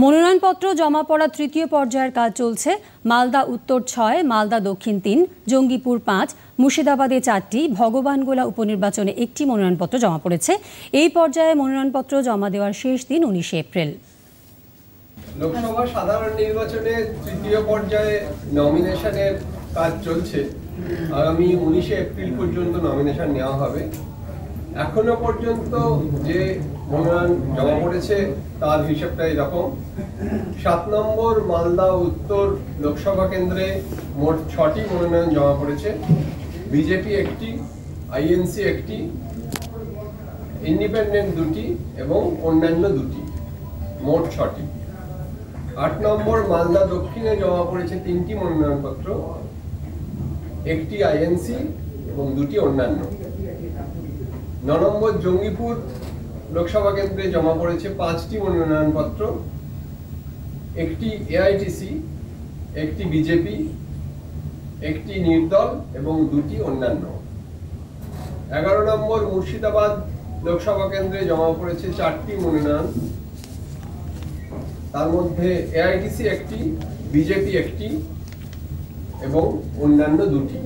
মনোনয়নপত্র জমা পড়া তৃতীয় পর্যায়ের কাজ চলছে। মালদা উত্তর ৬, মালদা দক্ষিণ ৩, জঙ্গিপুর ৫, মুর্শিদাবাদে ৪টি, ভগবানগোলা উপনির্বাচনে ১টি মনোনয়নপত্র জমা পড়েছে। এই পর্যায়ে মনোনয়নপত্র জমা দেওয়ার শেষ দিন ১৯শে এপ্রিল। লোকসভা সাধারণ নির্বাচনে তৃতীয় পর্যায়ে নমিনেশনের কাজ চলছে। আগামী ১৯শে এপ্রিল পর্যন্ত নমিনেশন নেওয়া হবে। এখনো পর্যন্ত যে মনোনয়ন জমা পড়েছে তার হিসাবটা এরকম: ৭ নম্বর মালদা উত্তর লোকসভা কেন্দ্রে মোট ৬টি মনোনয়ন জমা পড়েছে। বিজেপি ১টি, আইএনসি ১টি, ইন্ডিপেন্ডেন্ট ২টি এবং অন্যান্য ২টি, মোট ৬টি। ৮ নম্বর মালদা দক্ষিণে জমা পড়েছে ৩টি মনোনয়নপত্র, ১টি আইএনসি এবং ২টি অন্যান্য। ৯ নম্বর জঙ্গিপুর লোকসভা কেন্দ্রে জমা পড়েছে ৫টি মনোনয়নপত্র, ১টি এআইটিসি, ১টি বিজেপি, ১টি নির্দল এবং ২টি অন্যান্য। ১১ নম্বর মুর্শিদাবাদ লোকসভা কেন্দ্রে জমা পড়েছে ৪টি মনোনয়ন, তার মধ্যে এআইটিসি ১টি, বিজেপি ১টি এবং অন্যান্য ২টি।